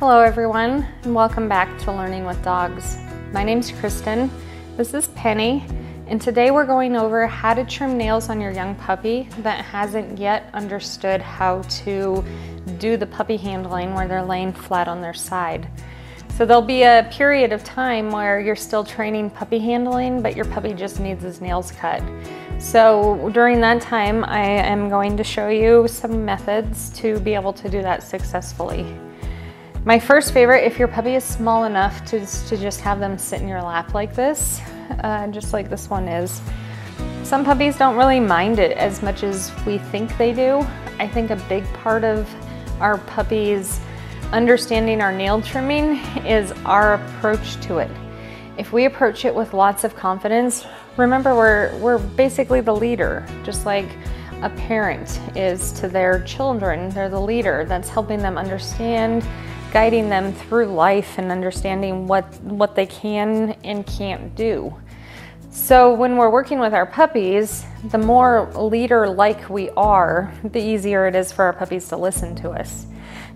Hello everyone, and welcome back to Learning with Dogs. My name's Kristen, this is Penny, and today we're going over how to trim nails on your young puppy that hasn't yet understood how to do the puppy handling where they're laying flat on their side. So there'll be a period of time where you're still training puppy handling, but your puppy just needs his nails cut. So during that time, I am going to show you some methods to be able to do that successfully. My first favorite, if your puppy is small enough to just have them sit in your lap like this, just like this one is. Some puppies don't really mind it as much as we think they do. I think a big part of our puppies understanding our nail trimming is our approach to it. If we approach it with lots of confidence, remember we're basically the leader, just like a parent is to their children. They're the leader that's helping them understand, guiding them through life and understanding what they can and can't do. So when we're working with our puppies, the more leader-like we are, the easier it is for our puppies to listen to us.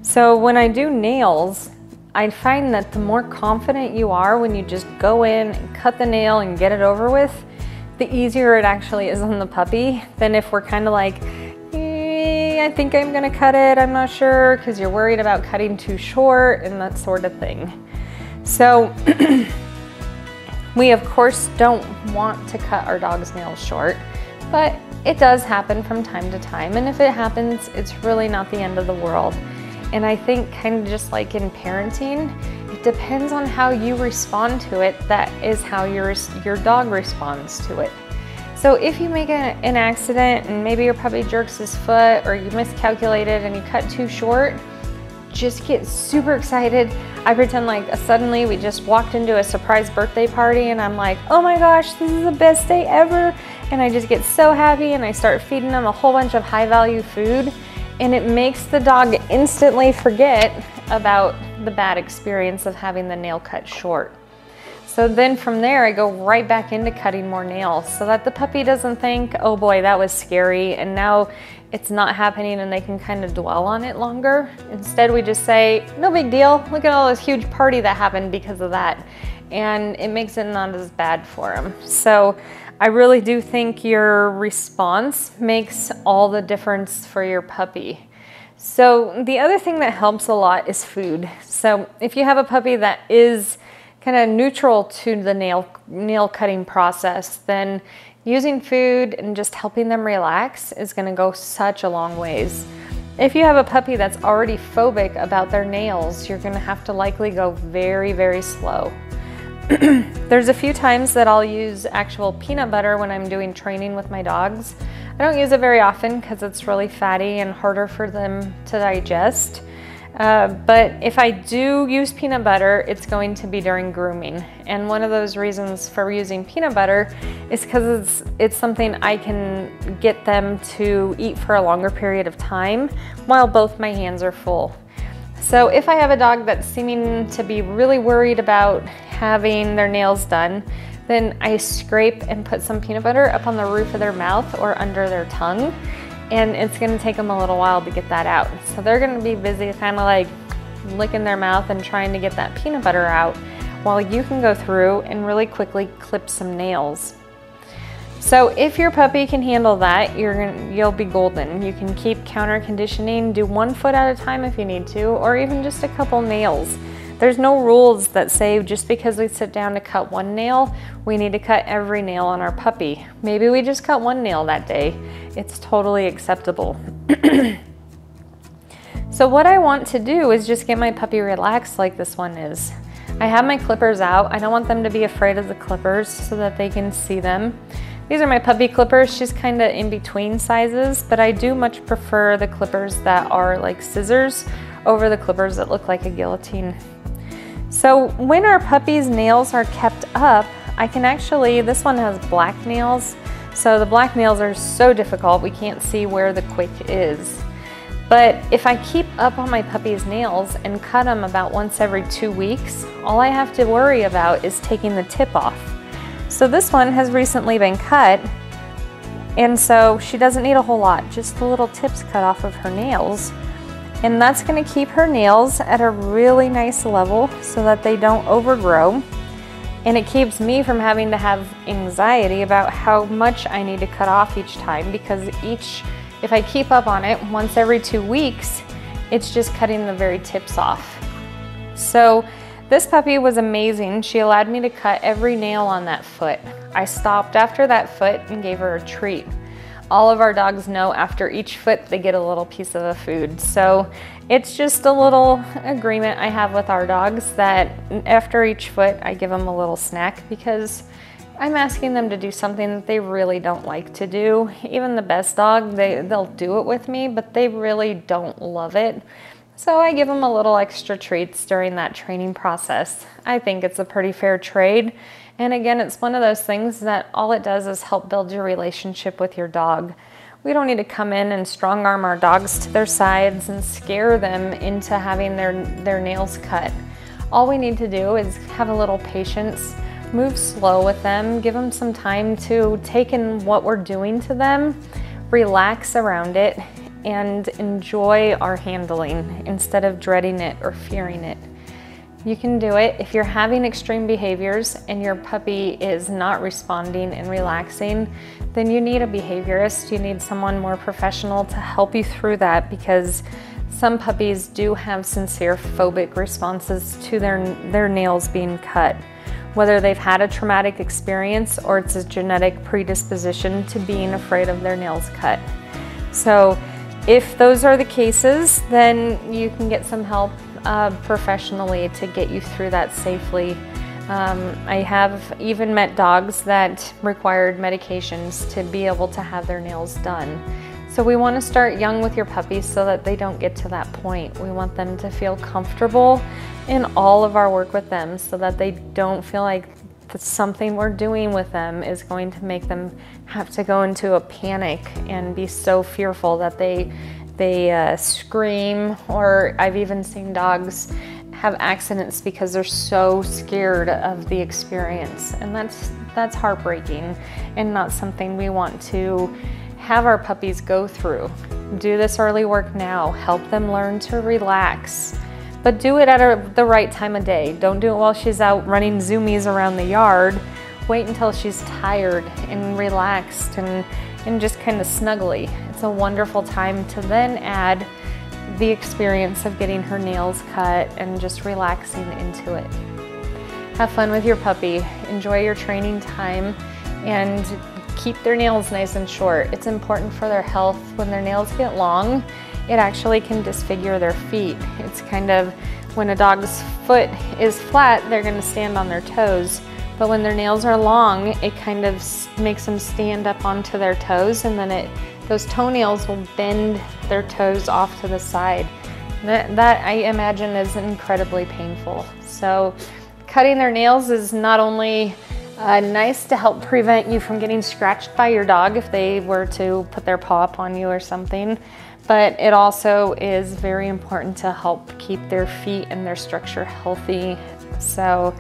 So when I do nails, I find that the more confident you are when you just go in and cut the nail and get it over with, the easier it actually is on the puppy than if we're kind of like, I think I'm gonna cut it, I'm not sure, because you're worried about cutting too short and that sort of thing. So we of course don't want to cut our dog's nails short, but it does happen from time to time, and if it happens, it's really not the end of the world. And I think kind of just like in parenting, it depends on how you respond to it. That is how your dog responds to it. So if you make an accident and maybe your puppy jerks his foot or you miscalculated and you cut too short, just get super excited. I pretend like suddenly we just walked into a surprise birthday party and I'm like, oh my gosh, this is the best day ever. And I just get so happy and I start feeding them a whole bunch of high value food. And it makes the dog instantly forget about the bad experience of having the nail cut short. So then from there, I go right back into cutting more nails so that the puppy doesn't think, oh boy, that was scary, and now it's not happening and they can kind of dwell on it longer. Instead, we just say, no big deal. Look at all this huge party that happened because of that. And it makes it not as bad for them. So I really do think your response makes all the difference for your puppy. So the other thing that helps a lot is food. So if you have a puppy that is kind of neutral to the nail cutting process, then using food and just helping them relax is going to go such a long ways. If you have a puppy that's already phobic about their nails, you're going to have to likely go very, very slow. There's a few times that I'll use actual peanut butter when I'm doing training with my dogs. I don't use it very often because it's really fatty and harder for them to digest. But if I do use peanut butter, it's going to be during grooming. And one of those reasons for using peanut butter is because it's something I can get them to eat for a longer period of time while both my hands are full. So if I have a dog that's seeming to be really worried about having their nails done, then I scrape and put some peanut butter up on the roof of their mouth or under their tongue. And it's gonna take them a little while to get that out. So they're gonna be busy kind of like licking their mouth and trying to get that peanut butter out while you can go through and really quickly clip some nails. So if your puppy can handle that, you'll be golden. You can keep counter conditioning, do 1 foot at a time if you need to, or even just a couple nails. There's no rules that say just because we sit down to cut one nail, we need to cut every nail on our puppy. Maybe we just cut one nail that day. It's totally acceptable. So what I want to do is just get my puppy relaxed like this one is. I have my clippers out. I don't want them to be afraid of the clippers so that they can see them. These are my puppy clippers. She's kind of in between sizes, but I do much prefer the clippers that are like scissors over the clippers that look like a guillotine. So when our puppy's nails are kept up, I can actually, this one has black nails, so the black nails are so difficult we can't see where the quick is. But if I keep up on my puppy's nails and cut them about once every 2 weeks, all I have to worry about is taking the tip off. So this one has recently been cut, and so she doesn't need a whole lot, just the little tips cut off of her nails. And that's gonna keep her nails at a really nice level so that they don't overgrow. And it keeps me from having to have anxiety about how much I need to cut off each time, because if I keep up on it once every 2 weeks, it's just cutting the very tips off. So this puppy was amazing. She allowed me to cut every nail on that foot. I stopped after that foot and gave her a treat. All of our dogs know after each foot they get a little piece of the food. So it's just a little agreement I have with our dogs that after each foot I give them a little snack, because I'm asking them to do something that they really don't like to do. Even the best dog, they'll do it with me, but they really don't love it. So I give them a little extra treats during that training process. I think it's a pretty fair trade. And again, it's one of those things that all it does is help build your relationship with your dog. We don't need to come in and strong arm our dogs to their sides and scare them into having their nails cut. All we need to do is have a little patience, move slow with them, give them some time to take in what we're doing to them, relax around it, and enjoy our handling instead of dreading it or fearing it. You can do it. If you're having extreme behaviors and your puppy is not responding and relaxing, then you need a behaviorist. You need someone more professional to help you through that, because some puppies do have sincere phobic responses to their nails being cut, whether they've had a traumatic experience or it's a genetic predisposition to being afraid of their nails cut. So if those are the cases, then you can get some help professionally to get you through that safely. I have even met dogs that required medications to be able to have their nails done. So we want to start young with your puppies so that they don't get to that point. We want them to feel comfortable in all of our work with them so that they don't feel like something we're doing with them is going to make them have to go into a panic and be so fearful that they scream. Or I've even seen dogs have accidents because they're so scared of the experience, and that's heartbreaking and not something we want to have our puppies go through. Do this early work now. Help them learn to relax, but do it at the right time of day. Don't do it while she's out running zoomies around the yard. Wait until she's tired and relaxed and just kind of snuggly. It's a wonderful time to then add the experience of getting her nails cut and just relaxing into it. Have fun with your puppy. Enjoy your training time and keep their nails nice and short. It's important for their health. When their nails get long, it actually can disfigure their feet. It's kind of, when a dog's foot is flat, they're going to stand on their toes. But when their nails are long, it kind of makes them stand up onto their toes, and then those toenails will bend their toes off to the side. That I imagine is incredibly painful. So cutting their nails is not only nice to help prevent you from getting scratched by your dog if they were to put their paw up on you or something, but it also is very important to help keep their feet and their structure healthy. So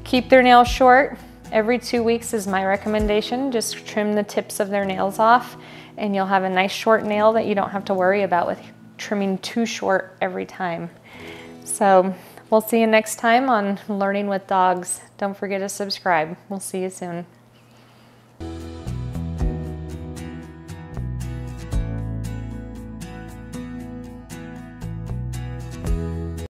keep their nails short. Every 2 weeks is my recommendation. Just trim the tips of their nails off and you'll have a nice short nail that you don't have to worry about with trimming too short every time. So we'll see you next time on Learning with Dogs. Don't forget to subscribe. We'll see you soon.